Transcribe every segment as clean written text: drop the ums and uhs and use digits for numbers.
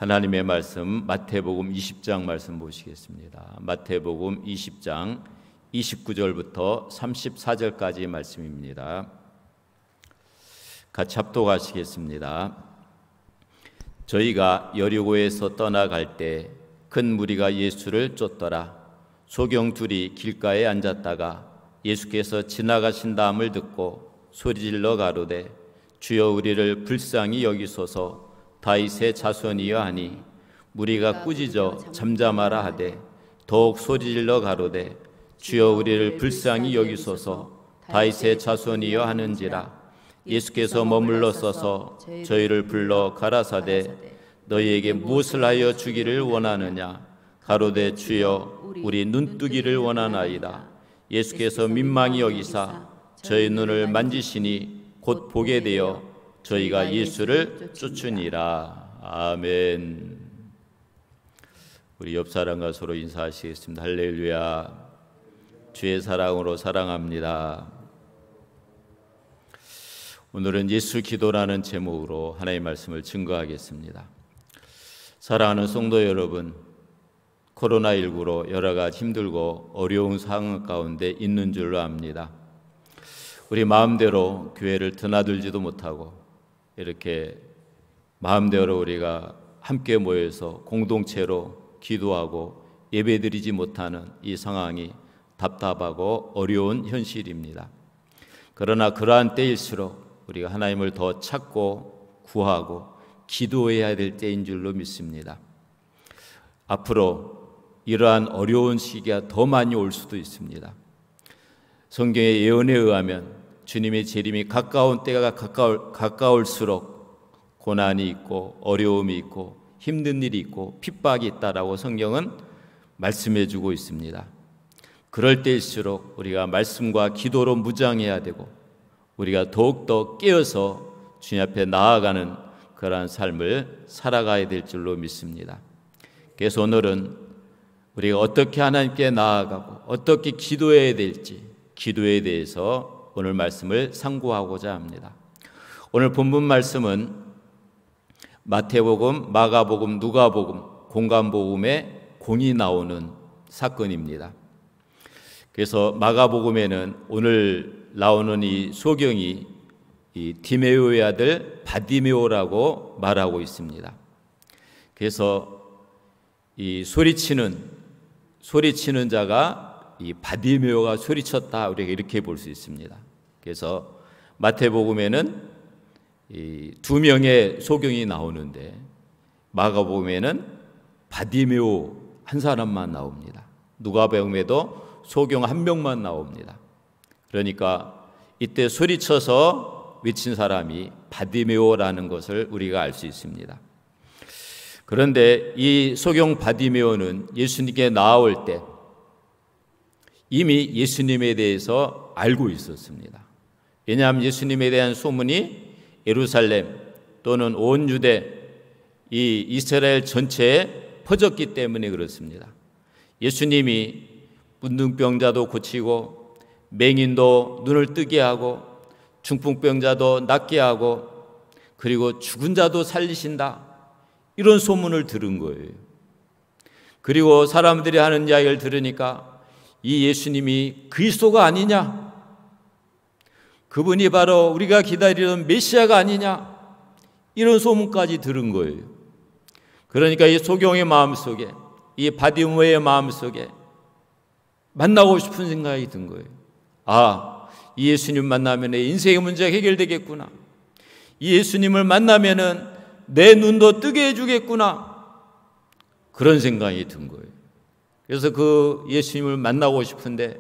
하나님의 말씀 마태복음 20장 말씀 보시겠습니다. 마태복음 20장 29절부터 34절까지 말씀입니다. 같이 합독하시겠습니다. 저희가 여리고에서 떠나갈 때 큰 무리가 예수를 쫓더라. 소경 둘이 길가에 앉았다가 예수께서 지나가신다함을 듣고 소리질러 가로되 주여 우리를 불쌍히 여기소서. 다윗의 자손이여 하니 무리가 꾸짖어 잠잠하라 하되 더욱 소리질러 가로되 주여 우리를 불쌍히 여기소서. 다윗의 자손이여 하는지라. 예수께서 머물러 서서 저희를 불러 가라사대 너희에게 무엇을 하여 주기를 원하느냐. 가로되 주여 우리 눈뜨기를 원하나이다. 예수께서 민망히 여기사 저희 눈을 만지시니 곧 보게 되어 저희가 예수를 쫓으니라. 아멘. 우리 옆 사람과 서로 인사하시겠습니다. 할렐루야. 주의 사랑으로 사랑합니다. 오늘은 예수 기도라는 제목으로 하나님의 말씀을 증거하겠습니다. 사랑하는 성도 여러분, 코로나19로 여러 가지 힘들고 어려운 상황 가운데 있는 줄로 압니다. 우리 마음대로 교회를 드나들지도 못하고 이렇게 마음대로 우리가 함께 모여서 공동체로 기도하고 예배드리지 못하는 이 상황이 답답하고 어려운 현실입니다. 그러나 그러한 때일수록 우리가 하나님을 더 찾고 구하고 기도해야 될 때인 줄로 믿습니다. 앞으로 이러한 어려운 시기가 더 많이 올 수도 있습니다. 성경의 예언에 의하면 주님의 재림이 가까운 때가 가까울수록 고난이 있고 어려움이 있고 힘든 일이 있고 핍박이 있다라고 성경은 말씀해 주고 있습니다. 그럴 때일수록 우리가 말씀과 기도로 무장해야 되고 우리가 더욱더 깨어서 주님 앞에 나아가는 그러한 삶을 살아가야 될 줄로 믿습니다. 그래서 오늘은 우리가 어떻게 하나님께 나아가고 어떻게 기도해야 될지 기도에 대해서 오늘 말씀을 상고하고자 합니다. 오늘 본문 말씀은 마태복음, 마가복음, 누가복음, 공관복음에 공이 나오는 사건입니다. 그래서 마가복음에는 오늘 나오는 이 소경이 이 디메오의 아들 바디메오라고 말하고 있습니다. 그래서 이 소리치는 자가 이 바디메오가 소리쳤다, 우리가 이렇게 볼 수 있습니다. 그래서 마태복음에는 이 두 명의 소경이 나오는데 마가복음에는 바디메오 한 사람만 나옵니다. 누가복음에도 소경 한 명만 나옵니다. 그러니까 이때 소리쳐서 외친 사람이 바디메오라는 것을 우리가 알 수 있습니다. 그런데 이 소경 바디메오는 예수님께 나아올 때 이미 예수님에 대해서 알고 있었습니다. 왜냐하면 예수님에 대한 소문이 예루살렘 또는 온 유대 이 이스라엘 전체에 퍼졌기 때문에 그렇습니다. 예수님이 문둥병자도 고치고 맹인도 눈을 뜨게 하고 중풍병자도 낫게 하고 그리고 죽은 자도 살리신다, 이런 소문을 들은 거예요. 그리고 사람들이 하는 이야기를 들으니까 이 예수님이 그리스도가 아니냐, 그분이 바로 우리가 기다리던 메시아가 아니냐, 이런 소문까지 들은 거예요. 그러니까 이 소경의 마음속에, 이 바디메오의 마음속에 만나고 싶은 생각이 든 거예요. 이 예수님 만나면 내 인생의 문제가 해결되겠구나. 이 예수님을 만나면은 내 눈도 뜨게 해주겠구나. 그런 생각이 든 거예요. 그래서 그 예수님을 만나고 싶은데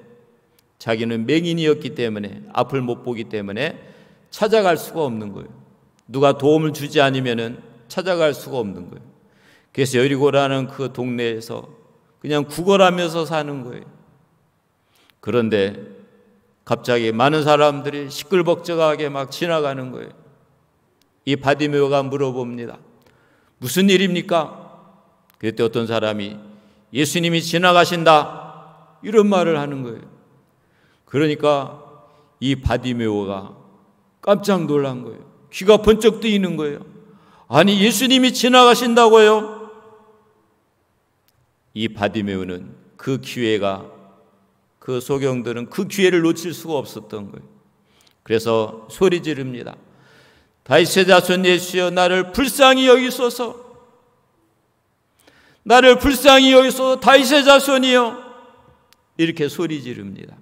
자기는 맹인이었기 때문에, 앞을 못 보기 때문에 찾아갈 수가 없는 거예요. 누가 도움을 주지 않으면은 찾아갈 수가 없는 거예요. 그래서 여리고라는 그 동네에서 그냥 구걸하면서 사는 거예요. 그런데 갑자기 많은 사람들이 시끌벅적하게 막 지나가는 거예요. 이 바디메오가 물어봅니다. 무슨 일입니까? 그때 어떤 사람이 예수님이 지나가신다, 이런 말을 하는 거예요. 그러니까 이 바디메오가 깜짝 놀란 거예요. 귀가 번쩍 뜨이는 거예요. 아니 예수님이 지나가신다고요? 이 바디메오는 그 기회가, 그 소경들은 그 기회를 놓칠 수가 없었던 거예요. 그래서 소리 지릅니다. 다윗의 자손 예수여, 나를 불쌍히 여기소서. 나를 불쌍히 여기소서, 다윗의 자손이여. 이렇게 소리 지릅니다.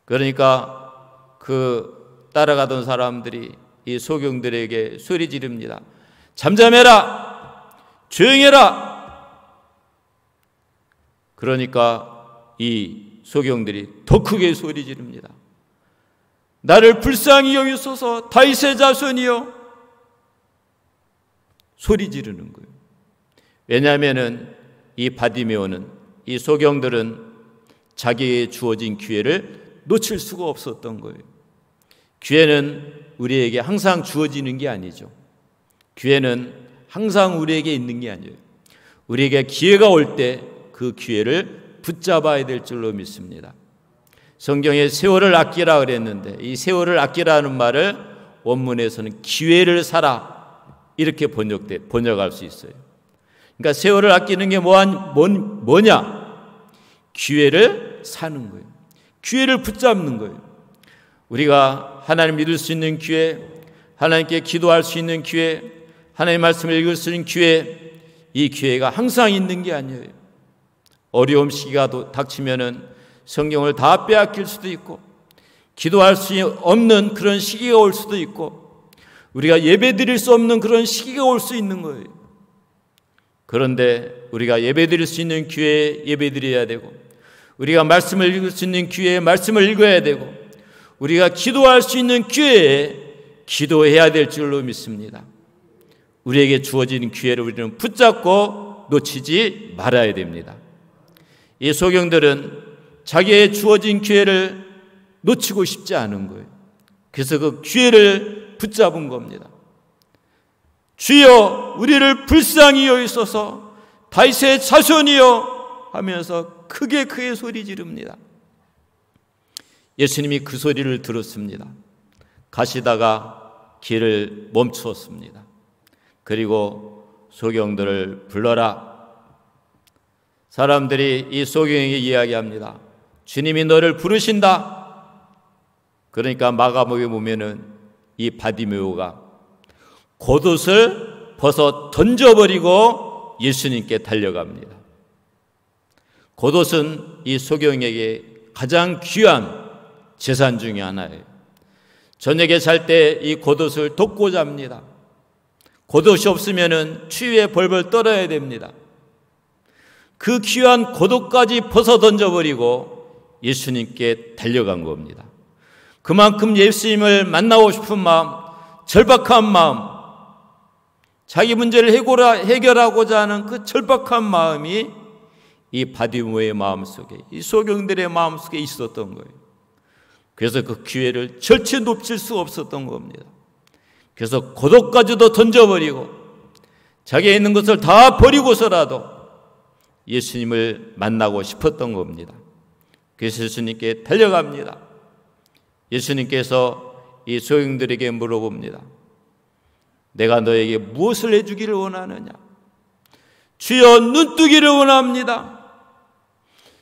그러니까 그 따라가던 사람들이 이 소경들에게 소리 지릅니다. 잠잠해라, 조용해라. 그러니까 이 소경들이 더 크게 소리 지릅니다. 나를 불쌍히 여기소서, 다윗의 자손이여. 소리 지르는 거예요. 왜냐하면은 이 바디메오는, 이 소경들은 자기에게 주어진 기회를 놓칠 수가 없었던 거예요. 기회는 우리에게 항상 주어지는 게 아니죠. 기회는 항상 우리에게 있는 게 아니에요. 우리에게 기회가 올 때 그 기회를 붙잡아야 될 줄로 믿습니다. 성경에 세월을 아끼라 그랬는데 이 세월을 아끼라는 말을 원문에서는 기회를 사라 이렇게 번역할 수 있어요. 그러니까 세월을 아끼는 게 뭐냐? 기회를 사는 거예요. 기회를 붙잡는 거예요. 우리가 하나님 믿을 수 있는 기회, 하나님께 기도할 수 있는 기회, 하나님의 말씀을 읽을 수 있는 기회, 이 기회가 항상 있는 게 아니에요. 어려움 시기가 닥치면은 성경을 다 빼앗길 수도 있고, 기도할 수 없는 그런 시기가 올 수도 있고, 우리가 예배 드릴 수 없는 그런 시기가 올 수 있는 거예요. 그런데 우리가 예배 드릴 수 있는 기회에 예배 드려야 되고, 우리가 말씀을 읽을 수 있는 기회에 말씀을 읽어야 되고, 우리가 기도할 수 있는 기회에 기도해야 될 줄로 믿습니다. 우리에게 주어진 기회를 우리는 붙잡고 놓치지 말아야 됩니다. 이 소경들은 자기의 주어진 기회를 놓치고 싶지 않은 거예요. 그래서 그 기회를 붙잡은 겁니다. 주여, 우리를 불쌍히 여기소서, 다윗의 자손이여 하면서 크게 소리 지릅니다. 예수님이 그 소리를 들었습니다. 가시다가 길을 멈추었습니다. 그리고 소경들을 불러라. 사람들이 이 소경에게 이야기합니다. 주님이 너를 부르신다. 그러니까 마가복음에 보면은 이 바디메오가 겉옷을 벗어 던져버리고 예수님께 달려갑니다. 겉옷은 이 소경에게 가장 귀한 재산 중에 하나예요. 저녁에 잘 때 이 겉옷을 덮고 잡니다. 겉옷이 없으면은 추위에 벌벌 떨어야 됩니다. 그 귀한 겉옷까지 벗어 던져버리고 예수님께 달려간 겁니다. 그만큼 예수님을 만나고 싶은 마음, 절박한 마음, 자기 문제를 해결하고자 하는 그 절박한 마음이 이 바디메오의 마음속에, 이 소경들의 마음속에 있었던 거예요. 그래서 그 기회를 절대 놓칠 수 없었던 겁니다. 그래서 겉옷까지도 던져버리고 자기에 있는 것을 다 버리고서라도 예수님을 만나고 싶었던 겁니다. 그래서 예수님께 달려갑니다. 예수님께서 이 소경들에게 물어봅니다. 내가 너에게 무엇을 해주기를 원하느냐? 주여, 눈뜨기를 원합니다.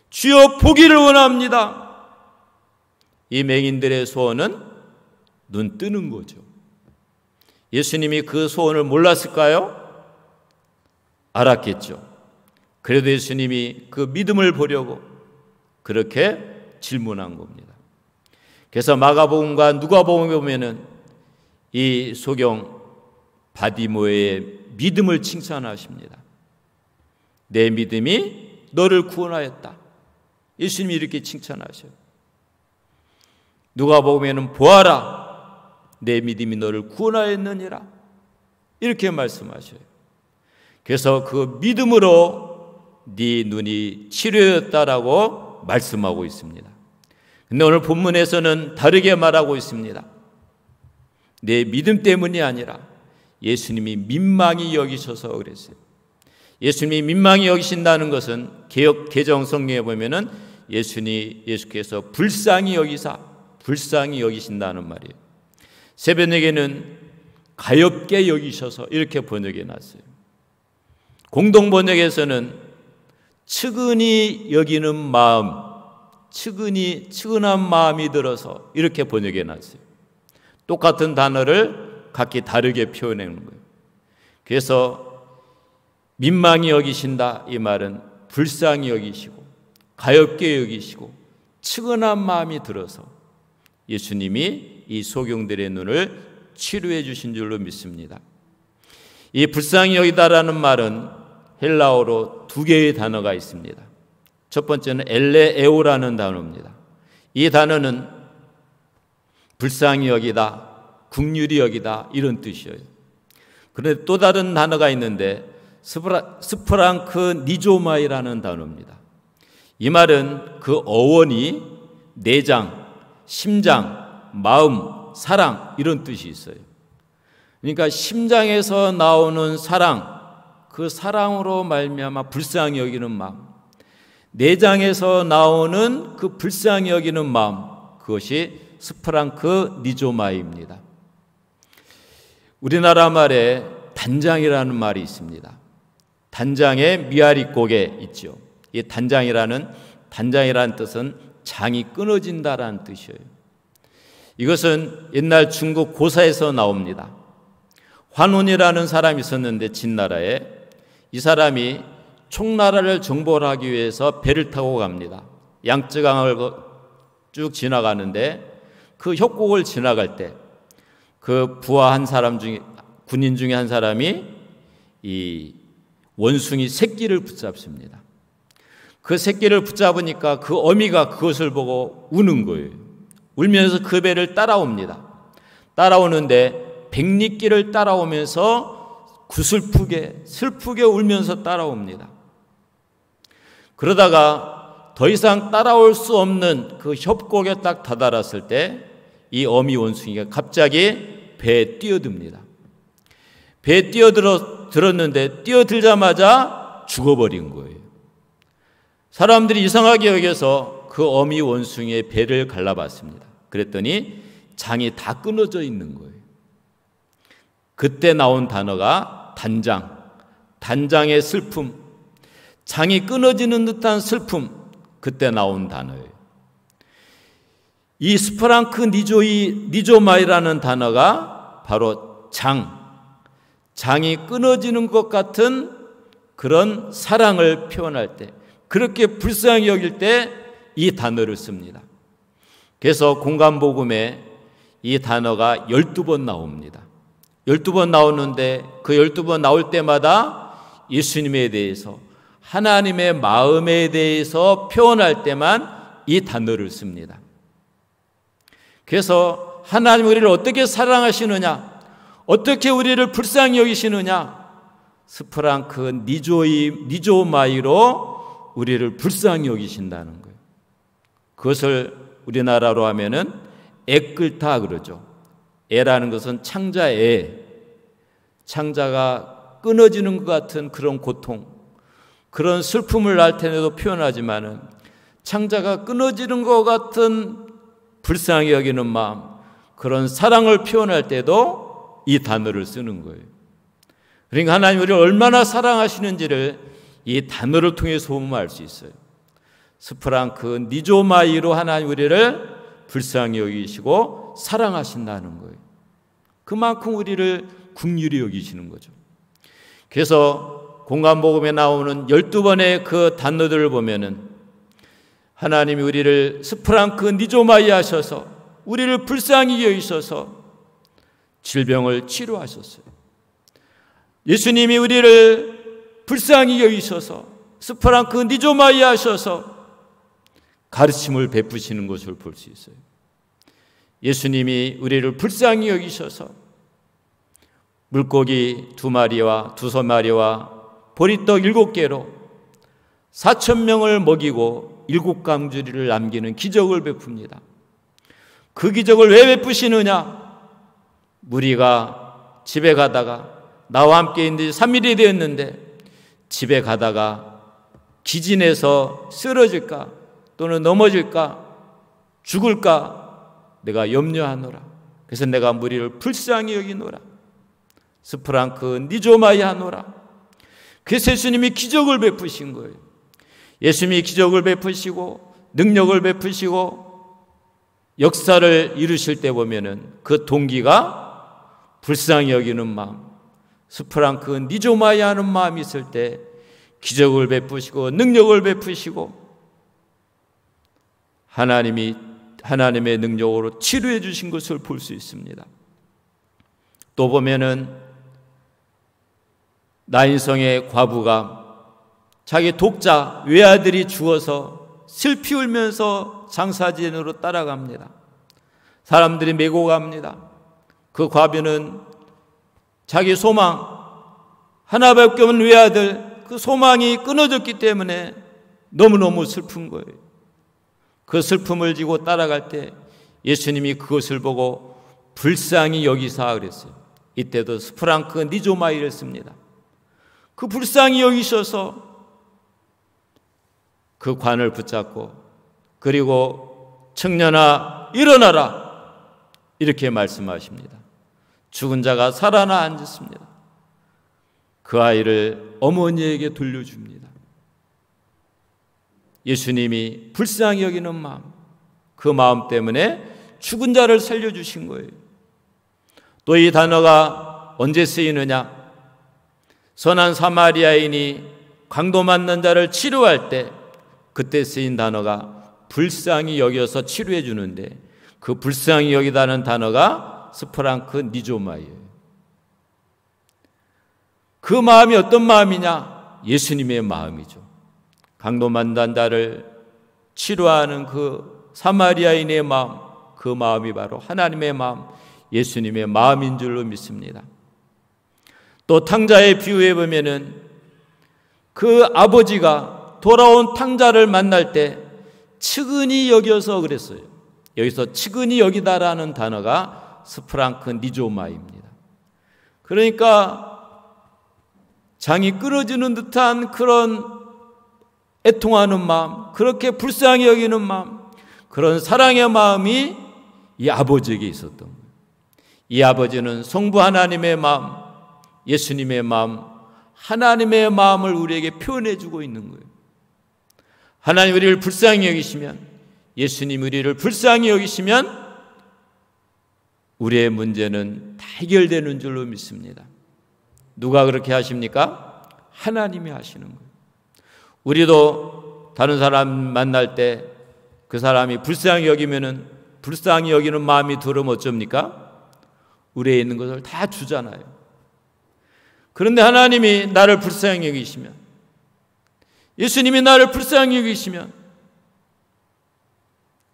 주여, 보기를 원합니다. 이 맹인들의 소원은 눈 뜨는 거죠. 예수님이 그 소원을 몰랐을까요? 알았겠죠. 그래도 예수님이 그 믿음을 보려고 그렇게 질문한 겁니다. 그래서 마가복음과 누가복음에 보면은 이 소경 바디메오의 믿음을 칭찬하십니다. 내 믿음이 너를 구원하였다. 예수님이 이렇게 칭찬하셔요. 누가복음에는 보아라, 내 믿음이 너를 구원하였느니라 이렇게 말씀하셔요. 그래서 그 믿음으로 네 눈이 치료였다라고 말씀하고 있습니다. 근데 오늘 본문에서는 다르게 말하고 있습니다. 내 믿음 때문이 아니라 예수님이 민망히 여기셔서 그랬어요. 예수님이 민망히 여기신다는 것은 개정 성경에 보면은 예수께서 불쌍히 여기신다는 말이에요. 새벽에는 가엾게 여기셔서 이렇게 번역해 놨어요. 공동 번역에서는 측은히 여기는 마음, 측은한 마음이 들어서 이렇게 번역해 놨어요. 똑같은 단어를 각기 다르게 표현하는 거예요. 그래서 민망히 여기신다 이 말은 불쌍히 여기시고 가엾게 여기시고 측은한 마음이 들어서 예수님이 이 소경들의 눈을 치료해 주신 줄로 믿습니다. 이 불쌍히 여기다라는 말은 헬라어로 두 개의 단어가 있습니다. 첫 번째는 엘레에오라는 단어입니다. 이 단어는 불쌍히 여기다, 긍휼히 여기다 이런 뜻이에요. 그런데 또 다른 단어가 있는데 스프랑크 니조마이라는 단어입니다. 이 말은 그 어원이 내장, 심장, 마음, 사랑 이런 뜻이 있어요. 그러니까 심장에서 나오는 사랑, 그 사랑으로 말미암아 불쌍히 여기는 마음, 내장에서 나오는 그 불쌍히 여기는 마음, 그것이 스프랑크 니조마이입니다. 우리나라 말에 단장이라는 말이 있습니다. 단장에 미아리 고개 있죠. 이 단장이라는 뜻은 장이 끊어진다라는 뜻이에요. 이것은 옛날 중국 고사에서 나옵니다. 환운이라는 사람이 있었는데 진나라에 이 사람이 총나라를 정복하기 위해서 배를 타고 갑니다. 양쯔강을 쭉 지나가는데 그 협곡을 지나갈 때 그 부하 한 사람 중에 군인 중에 한 사람이 이 원숭이 새끼를 붙잡습니다. 그 새끼를 붙잡으니까 그 어미가 그것을 보고 우는 거예요. 울면서 그 배를 따라옵니다. 따라오는데 백리길을 따라오면서 구슬프게 슬프게 울면서 따라옵니다. 그러다가 더 이상 따라올 수 없는 그 협곡에 딱 다다랐을 때 이 어미 원숭이가 갑자기 배에 뛰어듭니다. 배에 뛰어들었는데 뛰어들자마자 죽어버린 거예요. 사람들이 이상하게 여겨서 그 어미 원숭이의 배를 갈라봤습니다. 그랬더니 장이 다 끊어져 있는 거예요. 그때 나온 단어가 단장의 슬픔, 장이 끊어지는 듯한 슬픔, 그때 나온 단어예요. 이 스프랑크 니조마이라는 단어가 바로 장이 끊어지는 것 같은 그런 사랑을 표현할 때, 그렇게 불쌍히 여길 때 이 단어를 씁니다. 그래서 공간복음에 이 단어가 12번 나옵니다. 12번 나오는데 그 12번 나올 때마다 예수님에 대해서, 하나님의 마음에 대해서 표현할 때만 이 단어를 씁니다. 그래서 하나님 우리를 어떻게 사랑하시느냐, 어떻게 우리를 불쌍히 여기시느냐, 스프랑크 니조마이로 우리를 불쌍히 여기신다는 거예요. 그것을 우리나라로 하면은 애끌다 그러죠. 애라는 것은 창자가 끊어지는 것 같은 그런 고통, 그런 슬픔을 나타내도 표현하지만은 창자가 끊어지는 것 같은 불쌍히 여기는 마음, 그런 사랑을 표현할 때도 이 단어를 쓰는 거예요. 그러니까 하나님 우리를 얼마나 사랑하시는지를 이 단어를 통해서 보면 알 수 있어요. 스프랑크 니조마이로 하나님 우리를 불쌍히 여기시고 사랑하신다는 거예요. 그만큼 우리를 긍휼히 여기시는 거죠. 그래서 공간복음에 나오는 12번의 그 단어들을 보면은 하나님이 우리를 스프랑크 니조마이 하셔서 우리를 불쌍히 여기셔서 질병을 치료하셨어요. 예수님이 우리를 불쌍히 여기셔서 스프랑크 니조마이 하셔서 가르침을 베푸시는 것을 볼 수 있어요. 예수님이 우리를 불쌍히 여기셔서 물고기 2마리와 두서마리와 보리떡 7개로 4,000명을 먹이고 7강주리를 남기는 기적을 베풉니다. 그 기적을 왜 베푸시느냐? 무리가 집에 가다가 나와 함께 있는 지 3일이 되었는데 집에 가다가 기진해서 쓰러질까 또는 넘어질까 죽을까 내가 염려하노라. 그래서 내가 무리를 불쌍히 여기노라. 스프랑크 니조마이하노라. 그래서 예수님이 기적을 베푸신 거예요. 예수님이 기적을 베푸시고 능력을 베푸시고 역사를 이루실 때 보면은 그 동기가 불쌍히 여기는 마음, 스프랑크 니조마이 하는 마음이 있을 때 기적을 베푸시고 능력을 베푸시고 하나님의 능력으로 치료해 주신 것을 볼 수 있습니다. 또 보면은 나인성의 과부가 자기 독자 외아들이 죽어서 슬피 울면서 장사진으로 따라갑니다. 사람들이 메고 갑니다. 그 과부는 자기 소망, 하나밖에 없는 외아들, 그 소망이 끊어졌기 때문에 너무너무 슬픈 거예요. 그 슬픔을 지고 따라갈 때 예수님이 그것을 보고 불쌍히 여기사 그랬어요. 이때도 스프랑크 니조마이를 씁니다. 그 불쌍히 여기셔서 그 관을 붙잡고 그리고 청년아 일어나라 이렇게 말씀하십니다. 죽은 자가 살아나 앉았습니다. 그 아이를 어머니에게 돌려줍니다. 예수님이 불쌍히 여기는 마음, 그 마음 때문에 죽은 자를 살려주신 거예요. 또 이 단어가 언제 쓰이느냐? 선한 사마리아인이 강도 맞는 자를 치료할 때 그때 쓰인 단어가 불쌍히 여겨서 치료해 주는데 그 불쌍히 여기다는 단어가 스프랑크 니조마이예요. 그 마음이 어떤 마음이냐? 예수님의 마음이죠. 강도 만난 자를 치료하는 그 사마리아인의 마음, 그 마음이 바로 하나님의 마음, 예수님의 마음인 줄로 믿습니다. 또 탕자의 비유에 보면은 그 아버지가 돌아온 탕자를 만날 때 측은히 여겨서 그랬어요. 여기서 측은히 여기다라는 단어가 스프랑크 니조마입니다. 그러니까 장이 끊어지는 듯한 그런 애통하는 마음, 그렇게 불쌍히 여기는 마음, 그런 사랑의 마음이 이 아버지에게 있었던 거예요. 이 아버지는 성부 하나님의 마음, 예수님의 마음, 하나님의 마음을 우리에게 표현해 주고 있는 거예요. 하나님 우리를 불쌍히 여기시면, 예수님 우리를 불쌍히 여기시면 우리의 문제는 다 해결되는 줄로 믿습니다. 누가 그렇게 하십니까? 하나님이 하시는 거예요. 우리도 다른 사람 만날 때 그 사람이 불쌍히 여기면은 불쌍히 여기는 마음이 들으면 어쩝니까? 우리에 있는 것을 다 주잖아요. 그런데 하나님이 나를 불쌍히 여기시면, 예수님이 나를 불쌍히 여기시면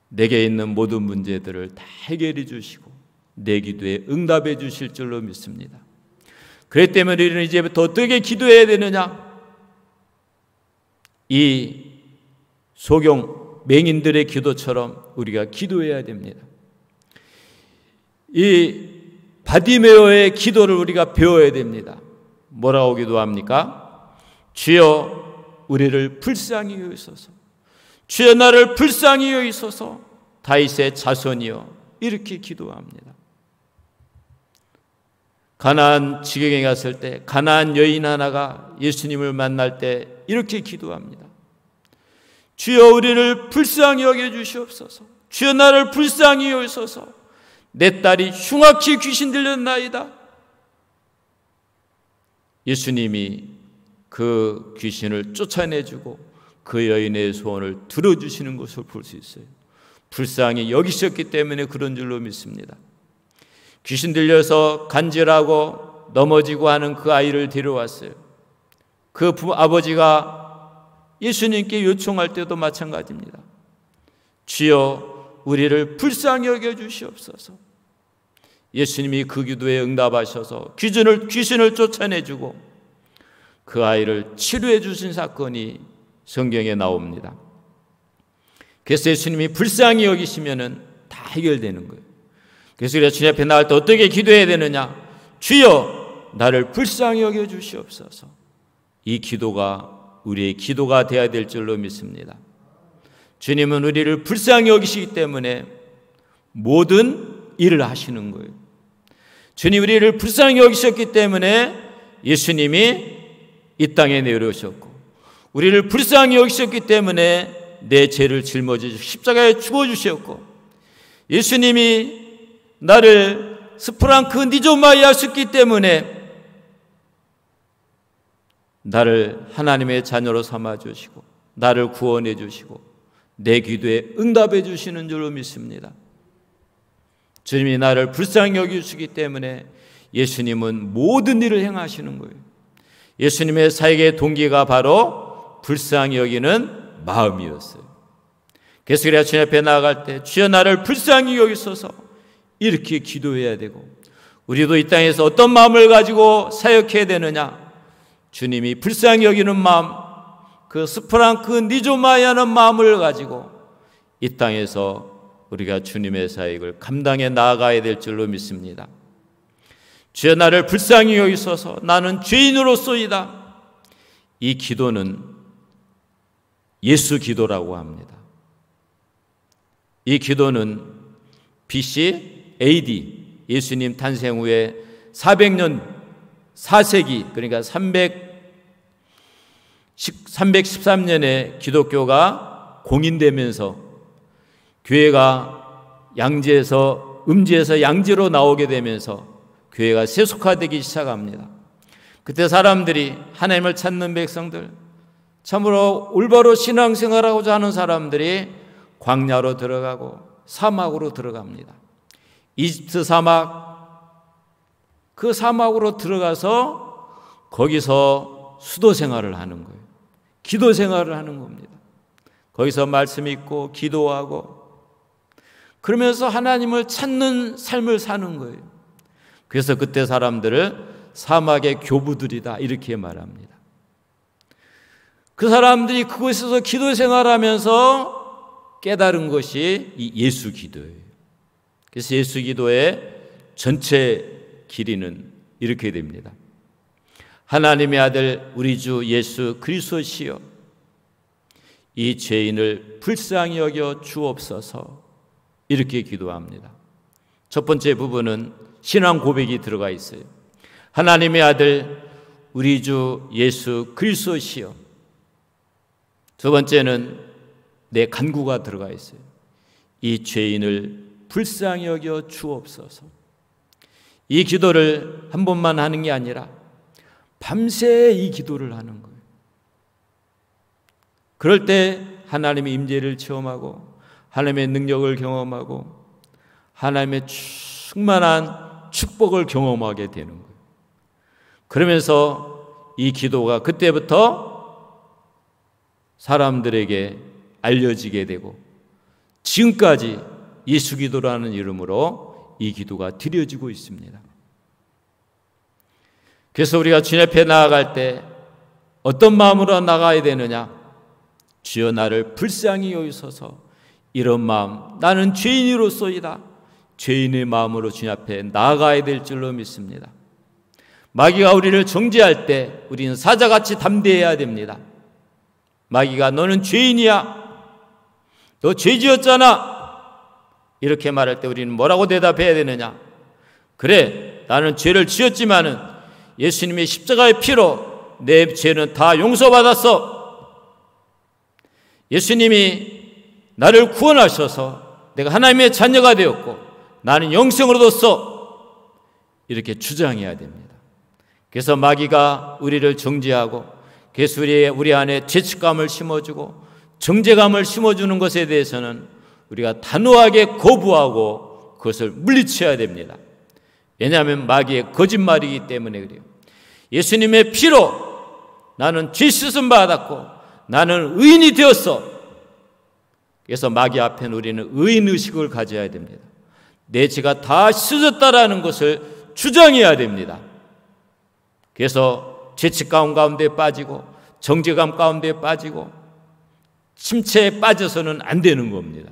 내게 있는 모든 문제들을 다 해결해 주시고 내 기도에 응답해 주실 줄로 믿습니다. 그렇기 때문에 우리는 이제부터 어떻게 기도해야 되느냐? 이 소경 맹인들의 기도처럼 우리가 기도해야 됩니다. 이 바디메오의 기도를 우리가 배워야 됩니다. 뭐라고 기도합니까? 주여 우리를 불쌍히 여기소서, 주여 나를 불쌍히 여기소서, 다윗의 자손이여, 이렇게 기도합니다. 가나안 지경에 갔을 때 가나안 여인 하나가 예수님을 만날 때 이렇게 기도합니다. 주여 우리를 불쌍히 여겨 주시옵소서, 주여 나를 불쌍히 여기소서, 내 딸이 흉악히 귀신 들렸나이다. 예수님이 그 귀신을 쫓아내주고 그 여인의 소원을 들어주시는 것을 볼 수 있어요. 불쌍히 여기셨기 때문에 그런 줄로 믿습니다. 귀신 들려서 간질하고 넘어지고 하는 그 아이를 데려왔어요. 그 아버지가 예수님께 요청할 때도 마찬가지입니다. 주여 우리를 불쌍히 여겨 주시옵소서. 예수님이 그 기도에 응답하셔서 귀신을 쫓아내주고 그 아이를 치료해 주신 사건이 성경에 나옵니다. 그래서 예수님이 불쌍히 여기시면은 다 해결되는 거예요. 그래서 우리가 주님 앞에 나갈 때 어떻게 기도해야 되느냐? 주여 나를 불쌍히 여겨 주시옵소서. 이 기도가 우리의 기도가 되어야 될 줄로 믿습니다. 주님은 우리를 불쌍히 여기시기 때문에 모든 일을 하시는 거예요. 주님 우리를 불쌍히 여기셨기 때문에 예수님이 이 땅에 내려오셨고, 우리를 불쌍히 여기셨기 때문에 내 죄를 짊어지시고 십자가에 죽어주셨고, 예수님이 나를 스프랑크 니조마이 하셨기 때문에 나를 하나님의 자녀로 삼아주시고 나를 구원해 주시고 내 기도에 응답해 주시는 줄로 믿습니다. 주님이 나를 불쌍히 여기시기 때문에 예수님은 모든 일을 행하시는 거예요. 예수님의 사역의 동기가 바로 불쌍히 여기는 마음이었어요. 그래서 우리가 주님 앞에 나아갈 때 주여 나를 불쌍히 여기소서 이렇게 기도해야 되고, 우리도 이 땅에서 어떤 마음을 가지고 사역해야 되느냐, 주님이 불쌍히 여기는 마음, 그 스프랑크 니조마이 하는 마음을 가지고 이 땅에서 우리가 주님의 사역을 감당해 나아가야 될 줄로 믿습니다. 주여 나를 불쌍히 여기소서 나는 죄인으로소이다. 이 기도는 예수 기도라고 합니다. 이 기도는 BC AD 예수님 탄생 후에 400년 4세기 그러니까 313년에 기독교가 공인되면서 교회가 음지에서 양지로 나오게 되면서 교회가 세속화되기 시작합니다. 그때 사람들이, 하나님을 찾는 백성들, 참으로 올바로 신앙생활하고자 하는 사람들이 광야로 들어가고 사막으로 들어갑니다. 이집트 사막, 그 사막으로 들어가서 거기서 수도 생활을 하는 거예요. 기도 생활을 하는 겁니다. 거기서 말씀 읽고 기도하고 그러면서 하나님을 찾는 삶을 사는 거예요. 그래서 그때 사람들을 사막의 교부들이다 이렇게 말합니다. 그 사람들이 그곳에서 기도 생활하면서 깨달은 것이 이 예수 기도예요. 그래서 예수 기도의 전체 길이는 이렇게 됩니다. 하나님의 아들 우리 주 예수 그리스도시여, 이 죄인을 불쌍히 여겨 주옵소서 이렇게 기도합니다. 첫 번째 부분은 신앙 고백이 들어가 있어요. 하나님의 아들 우리 주 예수 그리스도시여. 두 번째는 내 간구가 들어가 있어요. 이 죄인을 불쌍히 여겨 주옵소서. 이 기도를 한 번만 하는 게 아니라 밤새 이 기도를 하는 거예요. 그럴 때 하나님의 임재를 체험하고 하나님의 능력을 경험하고 하나님의 충만한 축복을 경험하게 되는 거예요. 그러면서 이 기도가 그때부터 사람들에게 알려지게 되고 지금까지 예수 기도라는 이름으로 이 기도가 드려지고 있습니다. 그래서 우리가 주님 앞에 나아갈 때 어떤 마음으로 나가야 되느냐? 주여 나를 불쌍히 여기소서. 이런 마음, 나는 죄인으로소이다. 죄인의 마음으로 주님 앞에 나아가야 될 줄로 믿습니다. 마귀가 우리를 정죄할 때 우리는 사자같이 담대해야 됩니다. 마귀가 너는 죄인이야, 너 죄지었잖아 이렇게 말할 때 우리는 뭐라고 대답해야 되느냐? 그래, 나는 죄를 지었지만은 예수님의 십자가의 피로 내 죄는 다 용서받았어. 예수님이 나를 구원하셔서 내가 하나님의 자녀가 되었고 나는 영생을 얻었어. 이렇게 주장해야 됩니다. 그래서 마귀가 우리를 정죄하고 그래서 우리 안에 죄책감을 심어주고 정죄감을 심어주는 것에 대해서는 우리가 단호하게 거부하고 그것을 물리쳐야 됩니다. 왜냐하면 마귀의 거짓말이기 때문에 그래요. 예수님의 피로 나는 죄 씻음 받았고 나는 의인이 되었어. 그래서 마귀 앞에는 우리는 의인의식을 가져야 됩니다. 내 죄가 다 씻어졌다라는 것을 주장해야 됩니다. 그래서 죄책감 가운데 빠지고 정죄감 가운데 빠지고 침체에 빠져서는 안 되는 겁니다.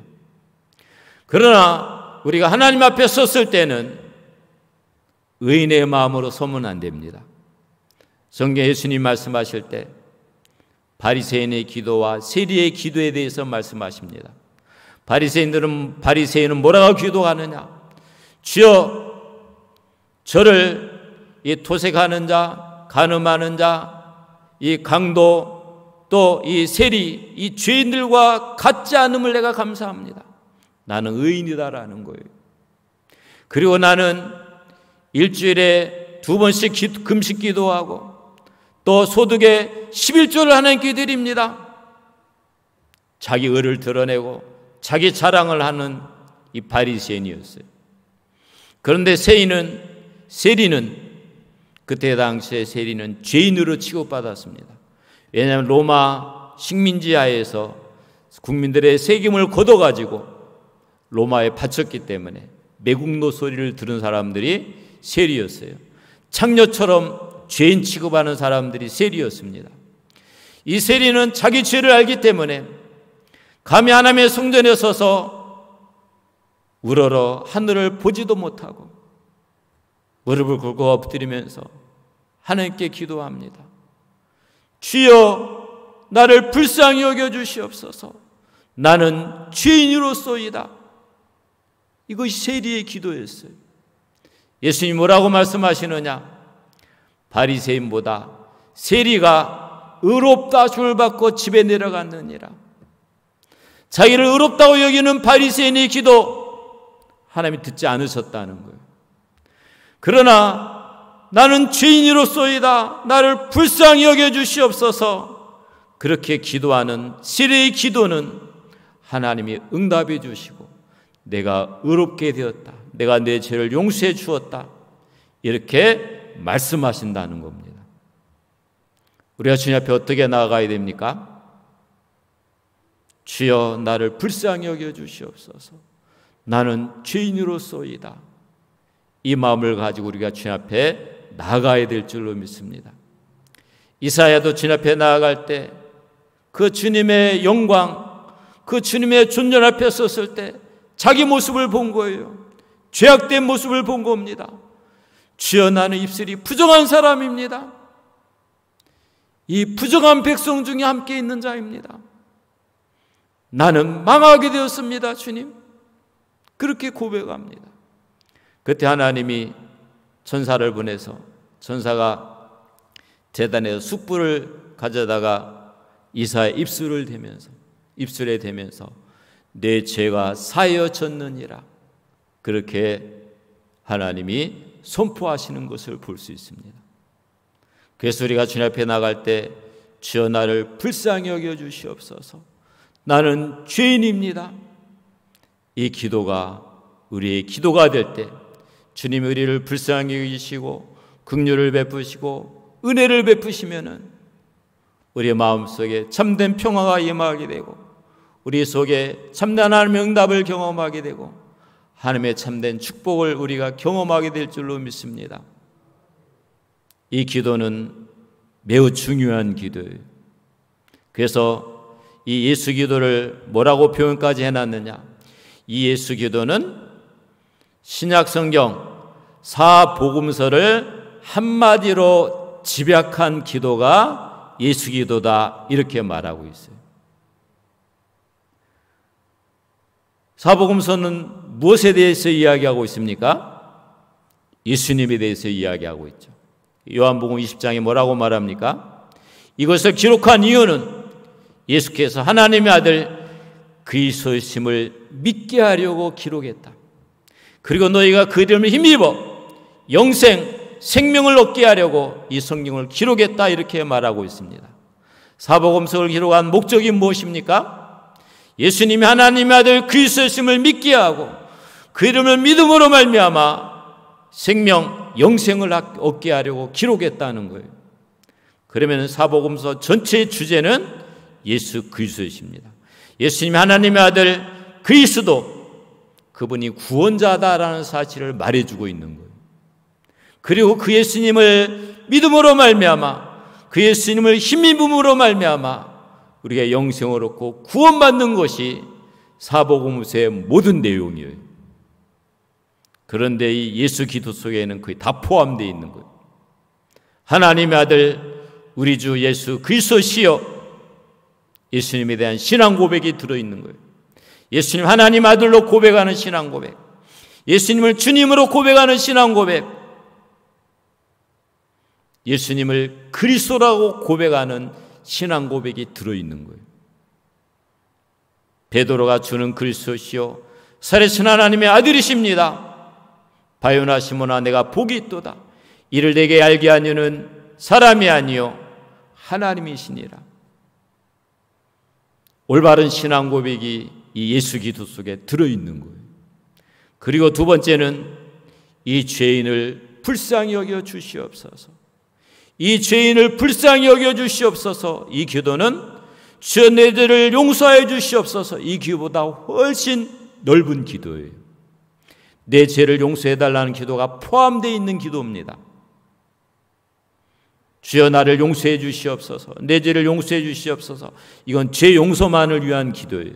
그러나 우리가 하나님 앞에 섰을 때는 의인의 마음으로 서면 안 됩니다. 성경에 예수님 말씀하실 때 바리새인의 기도와 세리의 기도에 대해서 말씀하십니다. 바리새인은 뭐라고 기도하느냐? 주여 저를 이 토색하는 자, 간음하는 자, 이 강도, 또 이 세리, 이 죄인들과 같지 않음을 내가 감사합니다. 나는 의인이다라는 거예요. 그리고 나는 일주일에 2번씩 금식 기도하고 또 소득의 11조를 하나님께 드립니다. 자기 의를 드러내고 자기 자랑을 하는 이 바리새인이었어요. 그런데 세리는 그때 당시에 세리는 죄인으로 취급받았습니다. 왜냐하면 로마 식민지하에서 국민들의 세금을 걷어가지고 로마에 바쳤기 때문에 매국노 소리를 들은 사람들이 세리였어요. 창녀처럼 죄인 취급하는 사람들이 세리였습니다. 이 세리는 자기 죄를 알기 때문에 감히 하나님의 성전에 서서 우러러 하늘을 보지도 못하고 무릎을 꿇고 엎드리면서 하나님께 기도합니다. 주여 나를 불쌍히 여겨주시옵소서. 나는 죄인으로소이다. 이것이 세리의 기도였어요. 예수님이 뭐라고 말씀하시느냐? 바리새인보다 세리가 의롭다 줄 받고 집에 내려갔느니라. 자기를 의롭다고 여기는 바리새인의 기도 하나님이 듣지 않으셨다는 거예요. 그러나 나는 죄인으로소이다. 나를 불쌍히 여겨주시옵소서. 그렇게 기도하는 세리의 기도는 하나님이 응답해 주시고 내가 의롭게 되었다. 내가 내 죄를 용서해 주었다. 이렇게 말씀하신다는 겁니다. 우리가 주님 앞에 어떻게 나아가야 됩니까? 주여 나를 불쌍히 여겨주시옵소서. 나는 죄인으로소이다. 이 마음을 가지고 우리가 주님 앞에 나아가야 될 줄로 믿습니다. 이사야도 주님 앞에 나아갈 때 그 주님의 영광, 그 주님의 존재 앞에 섰을 때 자기 모습을 본 거예요. 죄악된 모습을 본 겁니다. 주여 나는 입술이 부정한 사람입니다. 이 부정한 백성 중에 함께 있는 자입니다. 나는 망하게 되었습니다, 주님. 그렇게 고백합니다. 그때 하나님이 천사를 보내서 천사가 제단에서 숯불을 가져다가 이사의 입술에 대면서 내 죄가 사여졌느니라. 그렇게 하나님이 선포하시는 것을 볼 수 있습니다. 그래서 우리가 주님 앞에 나갈 때 주여 나를 불쌍히 여겨주시옵소서. 나는 죄인입니다. 이 기도가 우리의 기도가 될 때 주님이 우리를 불쌍히 여기시고 긍휼을 베푸시고 은혜를 베푸시면은 우리의 마음속에 참된 평화가 임하게 되고 우리 속에 참된 하나님의 응답을 경험하게 되고 하나님의 참된 축복을 우리가 경험하게 될 줄로 믿습니다. 이 기도는 매우 중요한 기도예요. 그래서 이 예수 기도를 뭐라고 표현까지 해놨느냐? 이 예수 기도는 신약 성경 사복음서를 한마디로 집약한 기도가 예수 기도다 이렇게 말하고 있어요. 사복음서는 무엇에 대해서 이야기하고 있습니까? 예수님에 대해서 이야기하고 있죠. 요한복음 20장에 뭐라고 말합니까? 이것을 기록한 이유는 예수께서 하나님의 아들 그리스도이심을 믿게 하려고 기록했다. 그리고 너희가 그 이름을 힘입어 생명을 얻게 하려고 이 성경을 기록했다 이렇게 말하고 있습니다. 사복음서를 기록한 목적이 무엇입니까? 예수님이 하나님의 아들 그리스도이심을 믿게 하고 그 이름을 믿음으로 말미암아 영생을 얻게 하려고 기록했다는 거예요. 그러면 사복음서 전체의 주제는 예수 그리스도이십니다. 예수님이 하나님의 아들 그리스도, 그분이 구원자다라는 사실을 말해주고 있는 거예요. 그리고 그 예수님을 믿음으로 말미암아 그 예수님을 힘입음으로 말미암아 우리가 영생을 얻고 구원받는 것이 사복음서의 모든 내용이에요. 그런데 이 예수 기도 속에는 거의 다 포함되어 있는 거예요. 하나님의 아들 우리 주 예수 그리스도시여, 예수님에 대한 신앙 고백이 들어있는 거예요. 예수님 하나님 아들로 고백하는 신앙 고백, 예수님을 주님으로 고백하는 신앙 고백, 예수님을 그리스도라고 고백하는 신앙 고백이 들어있는 거예요. 베드로가 주는 그리스도시요 살아계신 하나님의 아들이십니다. 바요나 시몬아 내가 복이 있도다. 이를 내게 알게 하니는 사람이 아니요 하나님이시니라. 올바른 신앙 고백이 이 예수 기도 속에 들어있는 거예요. 그리고 두 번째는 이 죄인을 불쌍히 여겨 주시옵소서. 이 죄인을 불쌍히 여겨 주시옵소서. 이 기도는 주여 내 죄를 용서하여 주시옵소서. 이 기도보다 훨씬 넓은 기도예요. 내 죄를 용서해 달라는 기도가 포함되어 있는 기도입니다. 주여 나를 용서해 주시옵소서. 내 죄를 용서해 주시옵소서. 이건 죄 용서만을 위한 기도예요.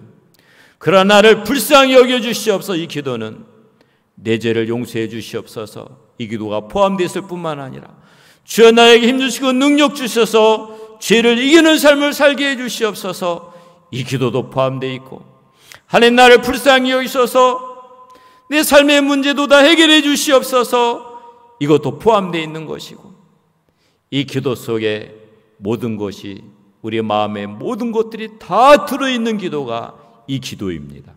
그러나 나를 불쌍히 여겨 주시옵소서. 이 기도는 내 죄를 용서해 주시옵소서. 이 기도가 포함되어 있을 뿐만 아니라 주여 나에게 힘주시고 능력 주셔서 죄를 이기는 삶을 살게 해 주시옵소서. 이 기도도 포함되어 있고 하나님 나를 불쌍히 여기셔서 내 삶의 문제도 다 해결해 주시옵소서. 이것도 포함되어 있는 것이고 이 기도 속에 모든 것이 우리의 마음의 모든 것들이 다 들어있는 기도가 이 기도입니다.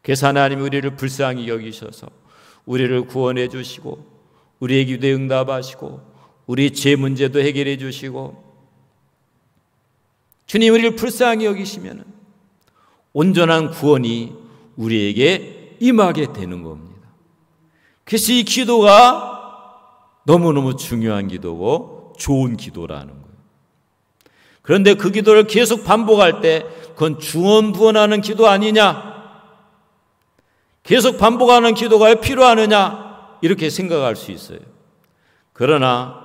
그래서 하나님이 우리를 불쌍히 여기셔서 우리를 구원해 주시고 우리의 기도에 응답하시고 우리 죄 문제도 해결해 주시고 주님 우리를 불쌍히 여기시면 온전한 구원이 우리에게 임하게 되는 겁니다. 그래서 이 기도가 너무너무 중요한 기도고 좋은 기도라는 거예요. 그런데 그 기도를 계속 반복할 때 그건 중언부언하는 기도 아니냐? 계속 반복하는 기도가 필요하느냐? 이렇게 생각할 수 있어요. 그러나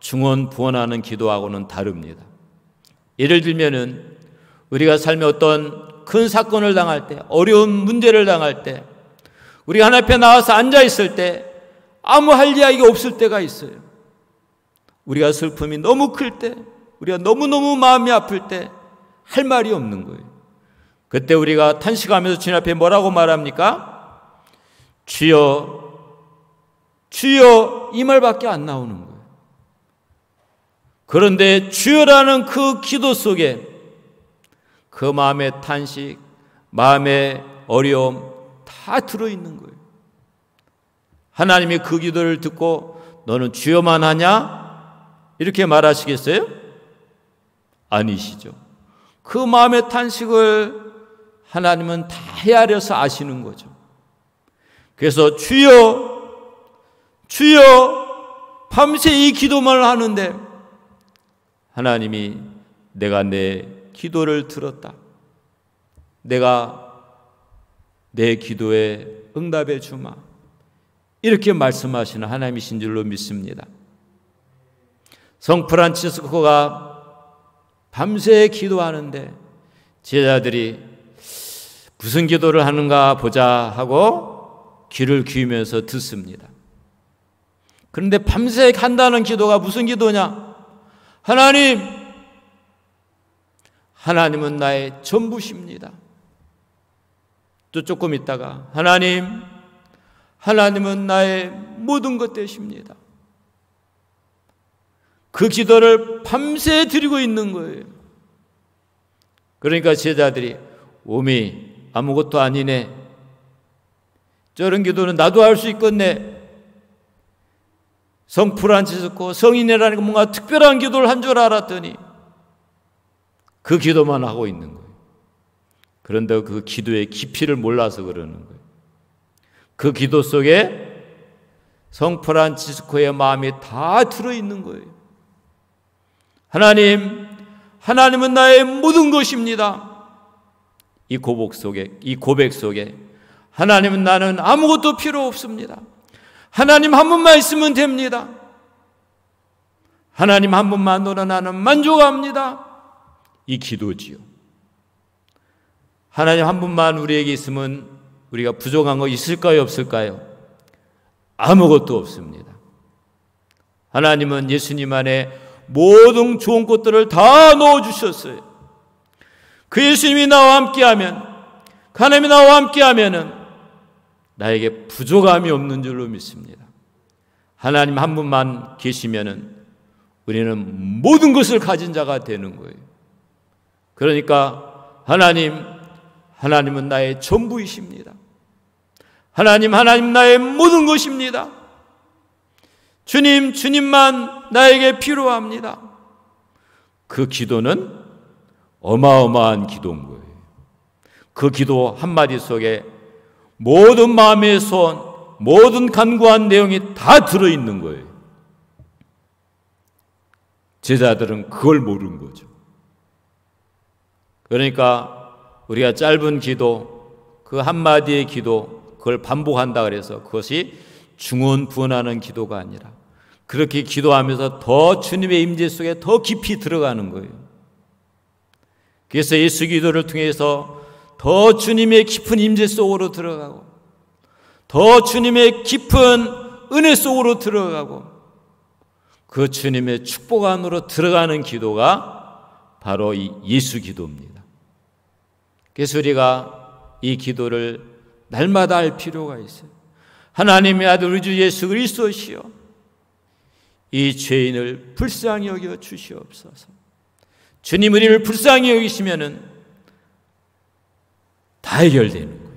중언부언하는 기도하고는 다릅니다. 예를 들면은 우리가 삶에 어떤 큰 사건을 당할 때, 어려운 문제를 당할 때, 우리가 하나님 앞에 나와서 앉아 있을 때 아무 할 이야기가 없을 때가 있어요. 우리가 슬픔이 너무 클 때, 우리가 너무너무 마음이 아플 때 할 말이 없는 거예요. 그때 우리가 탄식하면서 주님 앞에 뭐라고 말합니까? 주여, 주여 이 말밖에 안 나오는 거예요. 그런데 주여라는 그 기도 속에 그 마음의 탄식, 마음의 어려움 다 들어있는 거예요. 하나님이 그 기도를 듣고 너는 주여만 하냐? 이렇게 말하시겠어요? 아니시죠. 그 마음의 탄식을 하나님은 다 헤아려서 아시는 거죠. 그래서 주여, 주여 밤새 이 기도만 하는데 하나님이 내가 내 기도를 들었다. 내가 내 기도에 응답해 주마. 이렇게 말씀하시는 하나님이신 줄로 믿습니다. 성 프란치스코가 밤새 기도하는데 제자들이 무슨 기도를 하는가 보자 하고 귀를 기울이면서 듣습니다. 그런데 밤새 한다는 기도가 무슨 기도냐? 하나님은 나의 전부십니다. 또 조금 있다가 하나님은 나의 모든 것 되십니다. 그 기도를 밤새 드리고 있는 거예요. 그러니까 제자들이 오미 아무것도 아니네. 저런 기도는 나도 할 수 있겠네. 성 프란치스코 성인이라는 게 뭔가 특별한 기도를 한 줄 알았더니 그 기도만 하고 있는 거예요. 그런데 그 기도의 깊이를 몰라서 그러는 거예요. 그 기도 속에 성 프란치스코의 마음이 다 들어있는 거예요. 하나님은 나의 모든 것입니다. 이 고백 속에 하나님은 나는 아무것도 필요 없습니다. 하나님 한 분만 있으면 됩니다. 하나님 한 분만으로 나는 만족합니다. 이 기도지요. 하나님 한 분만 우리에게 있으면 우리가 부족한 거 있을까요, 없을까요? 아무것도 없습니다. 하나님은 예수님 안에 모든 좋은 것들을 다 넣어주셨어요. 그 예수님이 나와 함께하면, 그 하나님이 나와 함께하면 나에게 부족함이 없는 줄로 믿습니다. 하나님 한 분만 계시면 우리는 모든 것을 가진 자가 되는 거예요. 그러니까 하나님은 나의 전부이십니다. 하나님 나의 모든 것입니다. 주님만 나에게 필요합니다. 그 기도는 어마어마한 기도인 거예요. 그 기도 한마디 속에 모든 마음의 소원, 모든 간구한 내용이 다 들어있는 거예요. 제자들은 그걸 모르는 거죠. 그러니까 우리가 짧은 기도, 그 한마디의 기도, 그걸 반복한다 그래서 그것이 중언부언하는 기도가 아니라 그렇게 기도하면서 더 주님의 임재 속에 더 깊이 들어가는 거예요. 그래서 예수 기도를 통해서 더 주님의 깊은 임재 속으로 들어가고 더 주님의 깊은 은혜 속으로 들어가고 그 주님의 축복 안으로 들어가는 기도가 바로 이 예수 기도입니다. 그래서 우리가 이 기도를 날마다 할 필요가 있어요. 하나님의 아들 우리 주 예수 그리스도시여, 이 죄인을 불쌍히 여겨 주시옵소서. 주님 우리를 불쌍히 여기시면은 다 해결되는 거예요.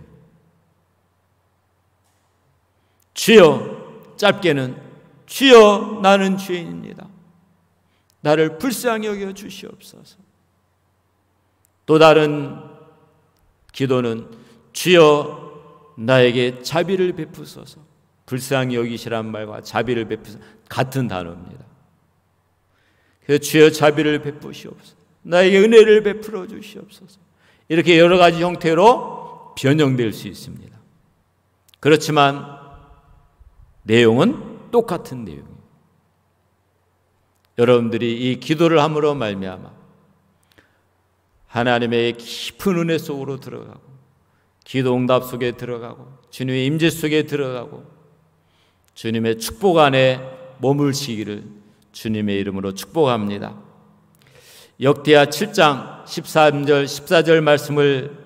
주여, 짧게는 주여 나는 죄인입니다. 나를 불쌍히 여겨 주시옵소서. 또 다른 기도는 주여 나에게 자비를 베푸소서. 불쌍히 여기시란 말과 자비를 베푸소서 같은 단어입니다. 그래서 주여 자비를 베푸시옵소서. 나에게 은혜를 베풀어 주시옵소서. 이렇게 여러 가지 형태로 변형될 수 있습니다. 그렇지만 내용은 똑같은 내용이에요. 여러분들이 이 기도를 함으로 말미암아 하나님의 깊은 은혜 속으로 들어가고 기도 응답 속에 들어가고 주님의 임재 속에 들어가고 주님의 축복 안에 머물시기를 주님의 이름으로 축복합니다. 역대하 7장 13절 14절 말씀을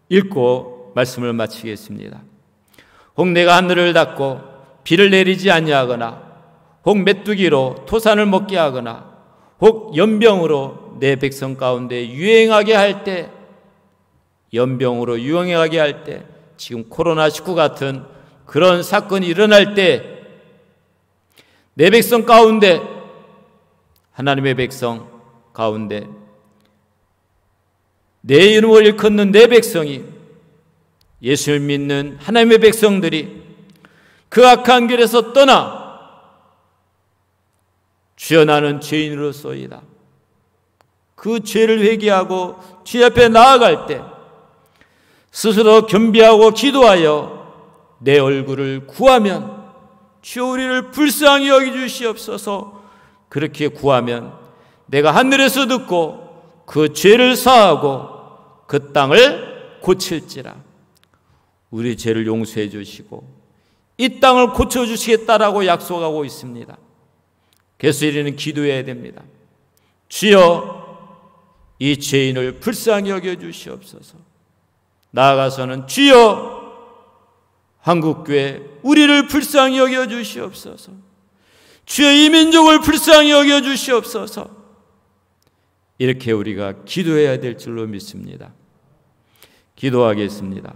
읽고 말씀을 마치겠습니다. 혹 내가 하늘을 닫고 비를 내리지 아니하거나 혹 메뚜기로 토산을 먹게 하거나 혹 연병으로 내 백성 가운데 유행하게 할 때, 연병으로 유행하게 할 때, 지금 코로나19 같은 그런 사건이 일어날 때 내 백성 가운데, 하나님의 백성 가운데 내 이름을 일컫는 내 백성이, 예수를 믿는 하나님의 백성들이 그 악한 길에서 떠나 주여 나는 죄인으로소이다, 그 죄를 회개하고 주님 앞에 나아갈 때 스스로 겸비하고 기도하여 내 얼굴을 구하면 주여 우리를 불쌍히 여기주시옵소서. 그렇게 구하면 내가 하늘에서 듣고 그 죄를 사하고 그 땅을 고칠지라. 우리 죄를 용서해 주시고 이 땅을 고쳐주시겠다라고 약속하고 있습니다. 그래서 우리는 기도해야 됩니다. 주여 이 죄인을 불쌍히 여겨주시옵소서. 나아가서는 주여 한국교회 우리를 불쌍히 여겨주시옵소서. 주여 이 민족을 불쌍히 여겨주시옵소서. 이렇게 우리가 기도해야 될 줄로 믿습니다. 기도하겠습니다.